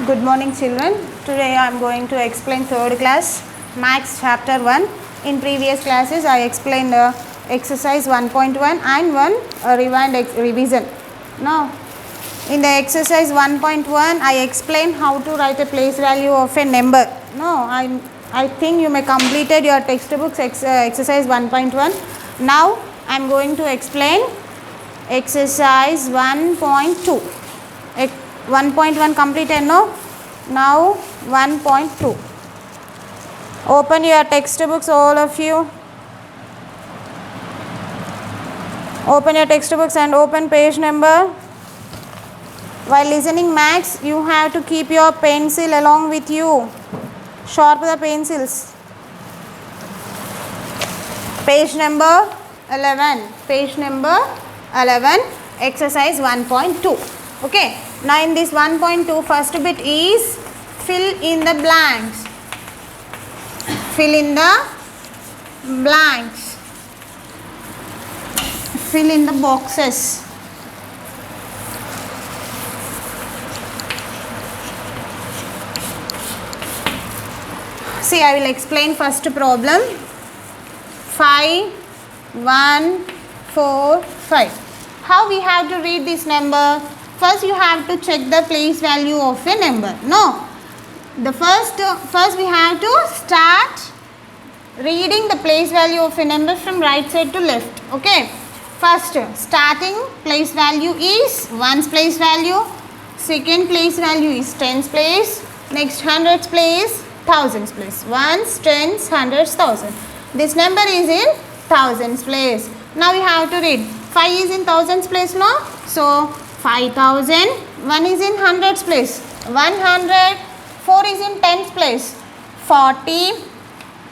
Good morning children. Today I am going to explain 3rd class Maths chapter 1. In previous classes I explained exercise 1.1 and one revision. Now in the exercise 1.1 I explained how to write a place value of a number. I think you may completed your textbooks exercise 1.1. Now I am going to explain exercise 1.2. 1.1 completed, no? Now 1.2. Open your textbooks, all of you. Open your textbooks and open page number. While listening maths, you have to keep your pencil along with you. Sharpen the pencils. Page number 11. Page number 11. Exercise 1.2. Okay. Now in this 1.2, first bit is fill in the blanks. Fill in the blanks. Fill in the boxes. See, I will explain first problem. 5, 1, 4, 5. How we have to read this number? First you have to check the place value of a number. No. The first we have to start reading the place value of a number from right side to left. Okay. First starting place value is 1's place value. Second place value is 10's place. Next 100's place, 1000's place. 1's, 10's, 100's, 1000. This number is in 1000's place. Now we have to read. 5 is in 1000's place, no? So 5000. 1 is in 100's place. 100. 4 is in 10's place. 40.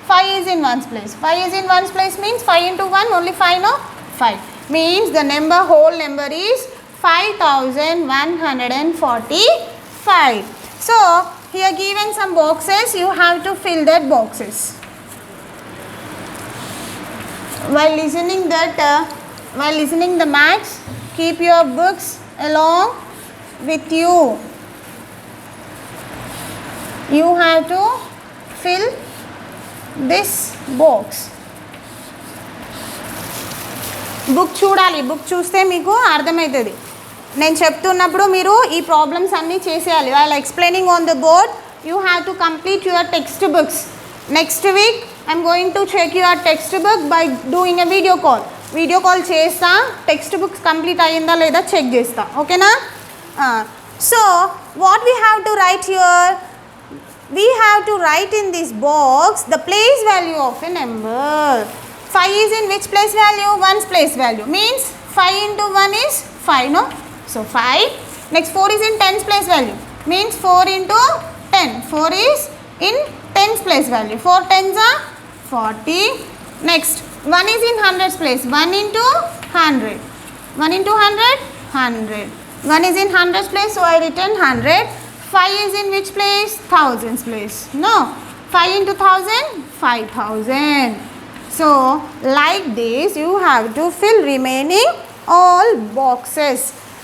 5 is in 1's place. 5 is in 1's place means 5 into 1 only 5, no? 5. Means the whole number is 5145. So here given some boxes, you have to fill that boxes. While listening the maths, keep your books along with you. You have to fill this box. Book చూడాలి. Book చూస్తే మీకు అర్థమవుతుంది. నేను చెప్తున్నప్పుడు మీరు ఈ problems అన్నీ చేసేయాలి. While explaining on the board you have to complete your text books. Next week I'm going to check your text book by doing a video call. Video call చేస్తా, టెక్స్ట్ బుక్స్ కంప్లీట్ అయ్యిందా లేదా check చేస్తా. ఓకేనా? So what we have to write here? We have to write in this box the place value of a number. 5 is in which place value? 1's place value. Means 5 into 1 is 5, no? So 5. Next 4 is in 10's place value. Means 4 into 10. 4 is in 10's place value. 4 10s are 40. Next 1 is in 100's place. 1 into 100. 1 into 100? 100. 1 is in 100's place, so I written 100. 5 is in which place? 1000's place. No. 5 into 1000? 5000. So, like this, you have to fill remaining all boxes.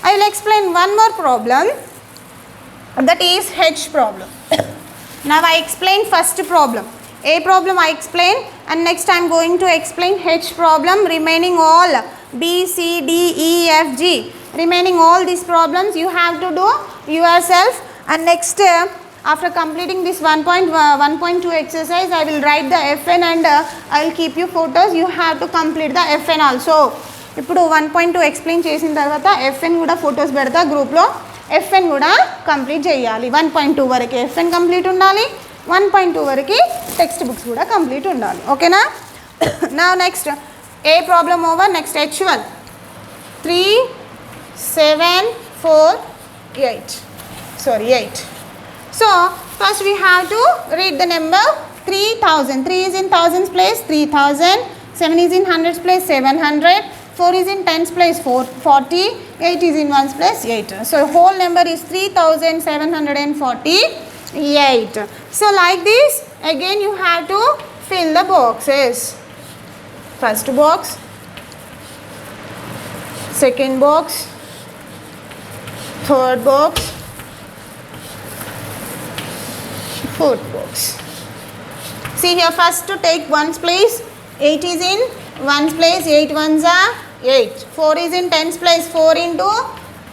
I will explain one more problem, that is H problem. Now, I explain first problem. A problem I explain, and next I am going to explain H problem, remaining all B, C, D, E, F, G. Remaining all these problems you have to do yourself, and next after completing this 1.2 exercise, I will write the FN and I will keep you photos. You have to complete the FN also. ఇప్పుడు 1.2 explain చేసిన తర్వాత FN కూడా photos పెడతా గ్రూప్లో. FN కూడా complete చేయాలి. 1.2 వరకు FN complete ఉండాలి. 1.2 వరకు టెక్స్ట్ బుక్స్ కూడా కంప్లీట్ ఉండాలి. ఓకేనా? నా next A problem over. Next H1 3 7 4 8. Sorry 8. So, first we have to read the number 3000. 3 is in 1000's place, 3000. 7 is in 100's place, 700. 4 is in 10's place, 40. 8 is in 1's place, 8. So, whole number is 3748. So, like this, again you have to fill the boxes. First box, second box, third box, food box. See here, first to take ones place. 8 is in ones place. 8 ones are 8. 4 is in tens place. 4 into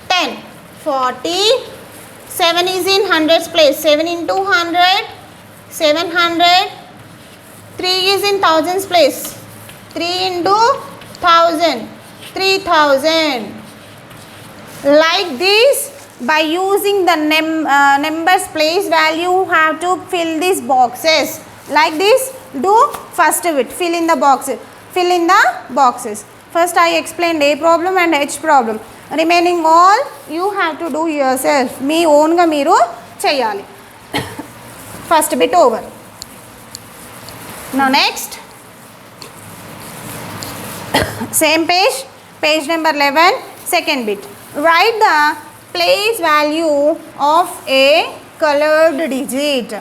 10. 40. 7 is in hundreds place. 7 into 100. 700. 3 is in thousands place. 3 into 1000. 3000. Like this, by using the numbers place value, you have to fill these boxes. Like this, do first of it. Fill in the boxes. Fill in the boxes. First I explained A problem and H problem. Remaining all you have to do yourself. Me own ga meeru cheyali. First bit over. Now next, same page, page number 11, second bit. Write the place value of a colored digit.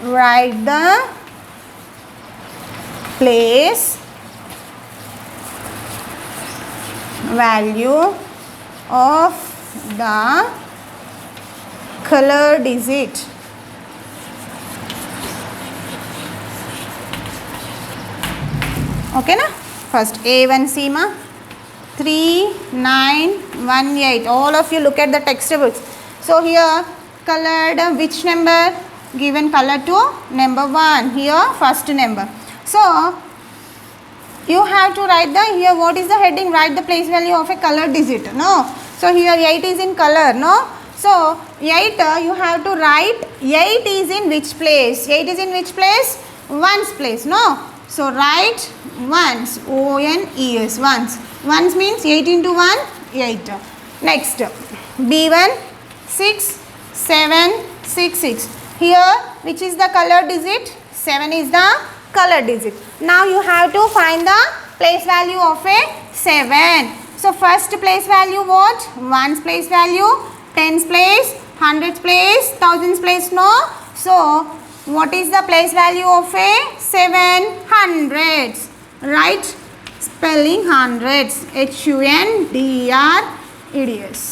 Write the place value of the colored digit. Okay na? First A1 Seema 3918. All of you look at the textbooks. So here colored which number? Given color to number 1. Here first number. So you have to write the, here what is the heading? Write the place value of a colored digit. No. So here 8 is in color. No. So 8 you have to write 8 is in which place? 8 is in which place? Ones place. No. So write ones, O-N-E-S, ones. Ones means 8 into 1, 8. Next, B1, 6, 7, 6, 6. Here, which is the color digit? 7 is the color digit. Now you have to find the place value of a 7. So first place value what? Ones place value, tens place, hundreds place, thousands place, no. So what is the place value of a 7? Hundreds. Right? Spelling hundreds. H-U-N-D-R-E-D-S.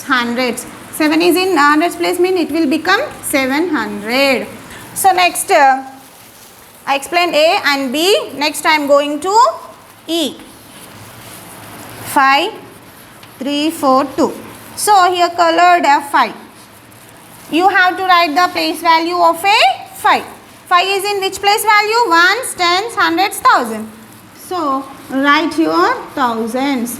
Hundreds. 7 is in hundreds place mean it will become 700. So next I explained A and B. Next I am going to E. 5, 3, 4, 2. So here colored F5. You have to write the place value of a 5. 5 is in which place value? Ones, tens, hundreds, thousand. So write here thousands.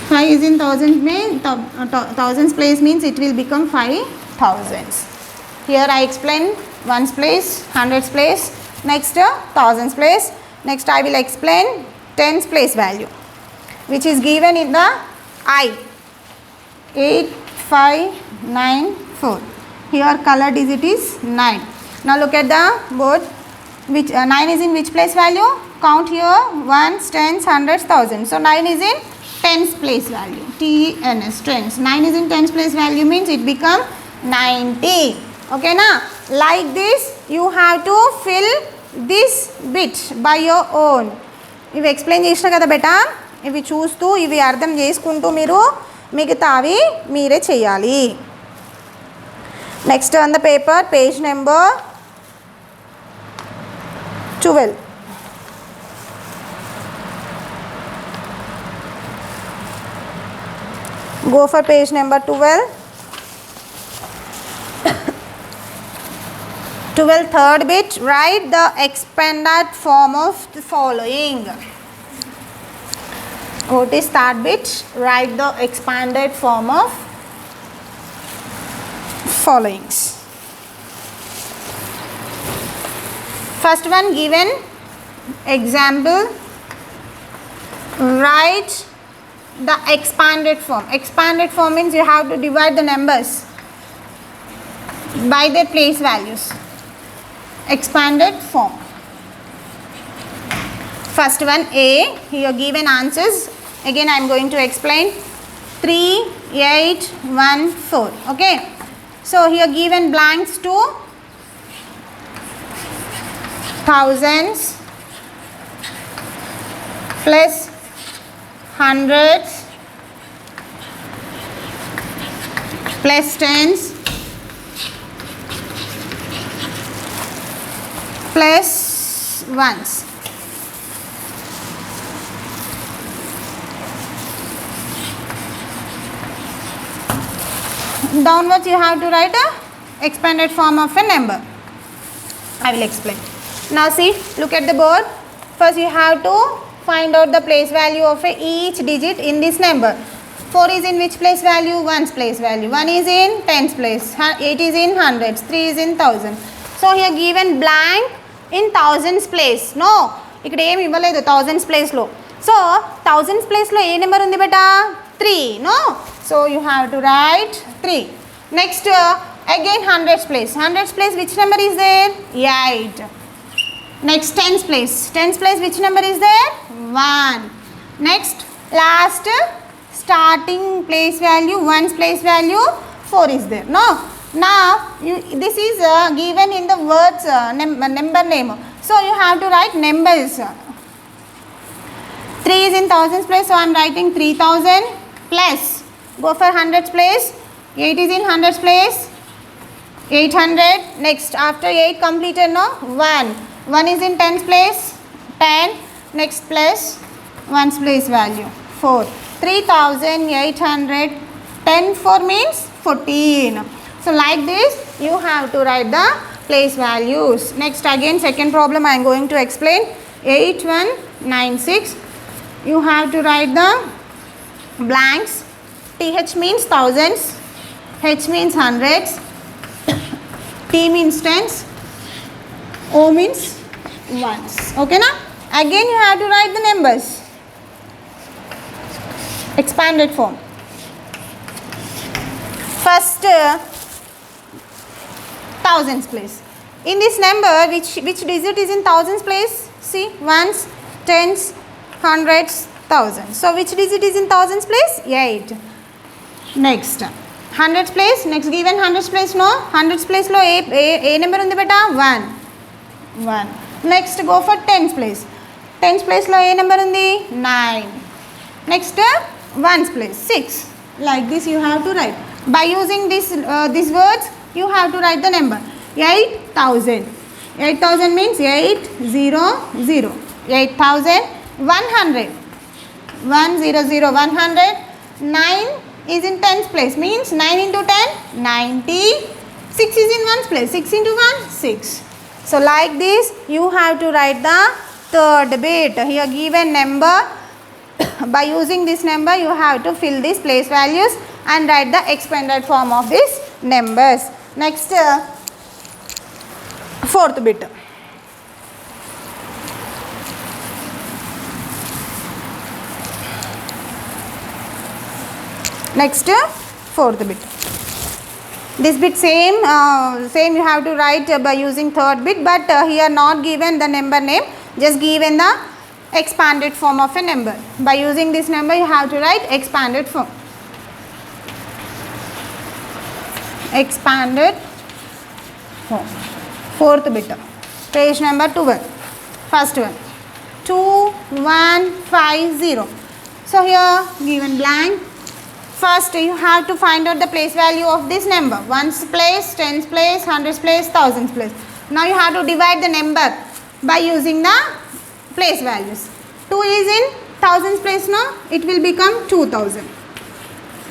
5 is in thousands place means it will become 5 thousands. Here I explain ones place, hundreds place, next thousands place. Next I will explain tens place value, which is given in the I. 8, 5, 9, 4. Here color digit is 9. Now look at the board. Which 9 is in which place value? Count here ones, tens, hundreds, thousands. So 9 is in tens place value. T-E-N-S, tens. 9 is in tens place value means it become 90. Okay na? Like this you have to fill this bit by your own. ఇవి explain చేసిన కదా బేటా, ఇవి చూస్తూ ఇవి అర్థం చేసుకుంటూ మీరు మిగతావి మీరే చేయాలి. Next on the paper page number 12. Go for page number 12. 12 third bit. Write the expanded form of the following. What is that bit? Write the expanded form of followings. First one given example. Write the expanded form. Expanded form means you have to divide the numbers by their place values. Expanded form. First one A. Here given answers. Again I am going to explain. 3, 8, 1, 4. Okay. So here given blanks to thousands plus hundreds plus tens plus ones. Downwards you have to write a expanded form of a number. I will explain. Now see, look at the board. First you have to find out the place value of each digit in this number. 4 is in which place value? 1's place value. 1 is in 10's place. 8 is in hundreds. 3 is in thousand. So here given blank in thousands place. No, ఇక్కడ ఏమి ఇవ్వలేదు thousands place లో. So thousands place లో ఏ number ఉంది బేటా? 3. No, so you have to write 3. Next again hundreds place. Hundreds place which number is there? 8. Next tens place. Tens place which number is there? 1. Next last starting place value, one's place value 4 is there. No, now this is given in the words number name, so you have to write numbers. 3 is in thousands place, so I am writing 3000 plus, go for hundreds place. 8 is in hundreds place, 800. Next after 8 completed, no, 1 is in tens place, 10. Next place one's place value 4. 3800. 10 4 means 14. So like this you have to write the place values. Next again second problem I am going to explain. 8196. You have to write the blanks. TH means thousands, H means hundreds, T means tens, O means ones. Okay na? Again you have to write the numbers. Expanded form. First thousands place. In this number which digit is in thousands place? See, ones, tens, hundreds, thousands. So which digit is in thousands place? 8. Next hundreds place. Next given hundreds place, no, hundreds place lo a number undi beta? 1. Next go for tens place. Tens place lo a number undi? 9. Next ones place 6. Like this you have to write. By using these words you have to write the number. 8000. 8000 means 800. 8100. 100. 100. 9 is in tens place, means 9 into 10 90. 6 is in ones place, 6 into 1 6. So like this you have to write the third bit. Here given number, by using this number you have to fill these place values and write the expanded form of these numbers. Next fourth bit. Next fourth bit. This bit same you have to write by using third bit, but here not given the number name, just given the expanded form of a number. By using this number you have to write expanded form. Expanded form. Fourth bit. Page number 12. First one. 2150. So here given blank. First you have to find out the place value of this number. Ones place, tens place, hundreds place, thousands place. Now you have to divide the number by using the place values. 2 is in thousands place, no, it will become 2000.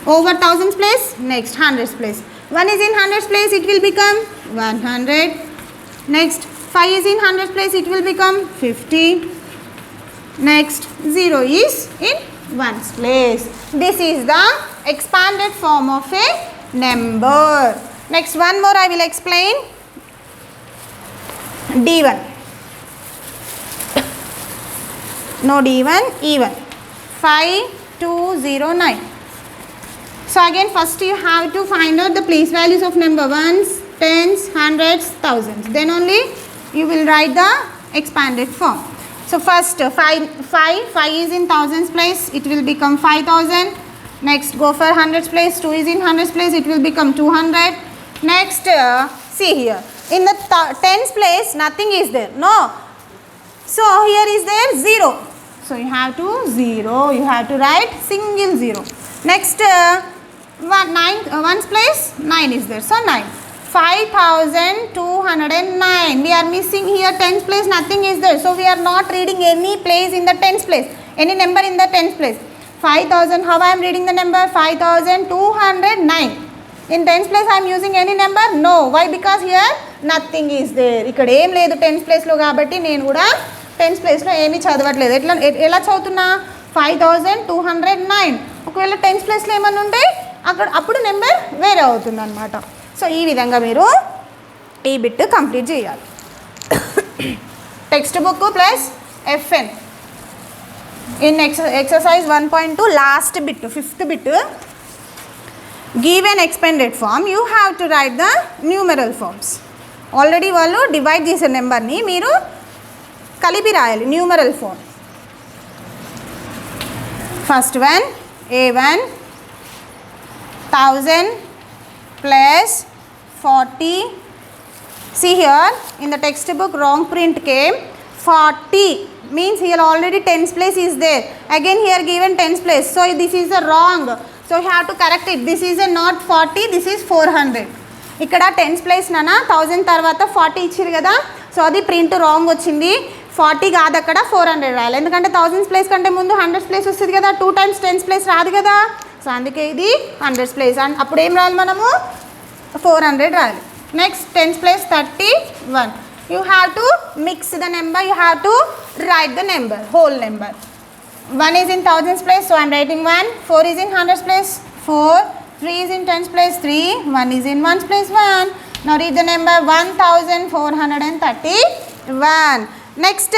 Over thousands place, next hundreds place. 1 is in hundreds place, it will become 100. Next 5 is in hundreds place, it will become 50. Next 0 is in ones place. This is the expanded form of a number. Next one more I will explain. D1. No D1, E1. 5209. So again first you have to find out the place values of number ones, tens, hundreds, thousands. Then only you will write the expanded form. So first 5 is in thousands place, it will become 5000. Next go for hundreds place, 2 is in hundreds place, it will become 200. Next see here, in the tens place nothing is there, no. So here is there 0. So you have to 0, you have to write single 0. Next ones place 9 is there, so 9. 5209. We are missing here tens place, nothing is there. So we are not reading any place in the tens place, any number in the tens place. 5000, how I am reading the number? 5209. In tens place I am using any number? No. Why? Because here nothing is there. ఇక్కడ ఏం లేదు tense ప్లేస్లో కాబట్టి నేను కూడా tense ప్లేస్లో ఏమీ చదవట్లేదు. ఎలా చదువుతున్నా? 5209. ఒకవేళ టెన్స్ ప్లేస్లో ఏమన్నా ఉంటే అప్పుడు నెంబర్ వేరే అవుతుంది అనమాట. సో ఈ విధంగా మీరు ఈ బిట్ కంప్లీట్ చేయాలి. Text book plus FN in exercise 1.2 last bit, fifth bit. Give an expanded form, you have to write the numeral forms. Already వాళ్ళు డివైడ్ చేసే నెంబర్ని మీరు కలిపి రాయాలి numeral form. First one A1 1000 plus 40. See here in the textbook wrong print came 40, means here already tens place is there. Again here given tens place, so this is a wrong, so you have to correct it. This is a not 40, this is 400. ఇక్కడ tens place నానా 1000 తర్వాత 40 ఇచ్చారు కదా, so అది print wrong వచ్చింది. 40 కాదు, అక్కడ 400 రాయాలి. ఎందుకంటే 1000 ప్లేస్ కంటే ముందు 100 ప్లేస్ వస్తుంది కదా, 2 times టెన్స్ ప్లేస్ రాదు కదా. సో అందుకే ఇది 100 ప్లేస్. అండ్ అప్పుడు ఏం రాయాలి మనము? 400 రాయాలి. Next tens place 31. You have to mix the number, you have to right the number, whole number. 1 is in thousands place, so I am writing 1. 4 is in hundreds place, 4. 3 is in tens place, 3. 1 is in ones place, 1. Now read the number 1431. Next,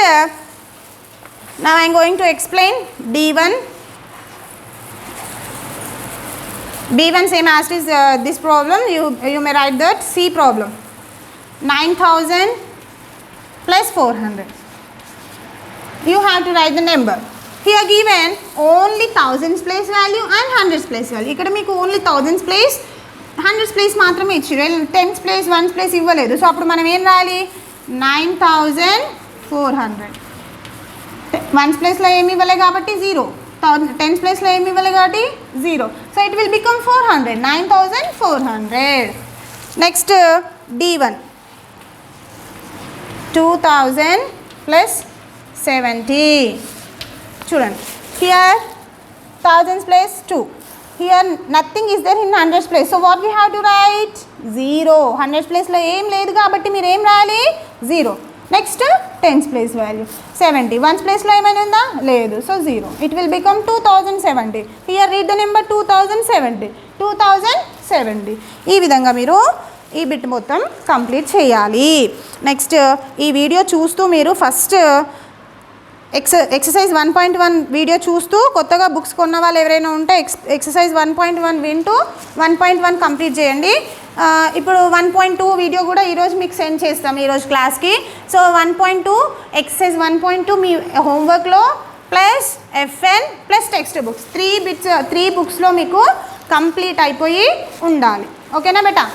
now I am going to explain D1. B1 same as is this problem. You may write that C problem. 9000 plus 400. You have to write the number. Here given only thousands place value and hundreds place value. ఇక్కడ మీకు only thousands place hundreds place మాత్రమే ఇచ్చారు, tens place ones place ఇవ్వలేదు. So అప్పుడు మనం ఏం రాయాలి? 9400. Once ప్లేస్లో ఏమి ఇవ్వలే కాబట్టి 0, టెన్స్ ప్లేస్లో ఏమి ఇవ్వలే కాబట్టి 0. So it will become 400, 9400. Next D1 2000 plus 70. చూడండి, here thousands place 2, here nothing is there in hundreds place. So what we have to write? 0. Hundreds ప్లేస్లో ఏం లేదు కాబట్టి మీరు ఏం రాయాలి? 0. Next tens place value 70. Ones ప్లేస్లో ఏమైనా ఉందా? లేదు, so 0. It will become 2070. Here read the number 2070. ఈ విధంగా మీరు ఈ బిట్ మొత్తం కంప్లీట్ చేయాలి. నెక్స్ట్ ఈ వీడియో చూస్తూ మీరు ఫస్ట్ ఎక్సర్సైజ్ 1.1 వీడియో చూస్తూ కొత్తగా బుక్స్ కొన్న వాళ్ళు ఎవరైనా ఉంటే ఎక్సర్సైజ్ 1.1 వింటూ 1.1 కంప్లీట్ చేయండి. ఇప్పుడు 1.2 వీడియో కూడా ఈరోజు మీకు సెండ్ చేస్తాం ఈరోజు క్లాస్కి. సో 1.2 ఎక్సర్సైజ్ 1.2 మీ హోంవర్క్లో plus F N plus text books 3 బుక్స్లో మీకు కంప్లీట్ అయిపోయి ఉండాలి. ఓకేనా బేటా?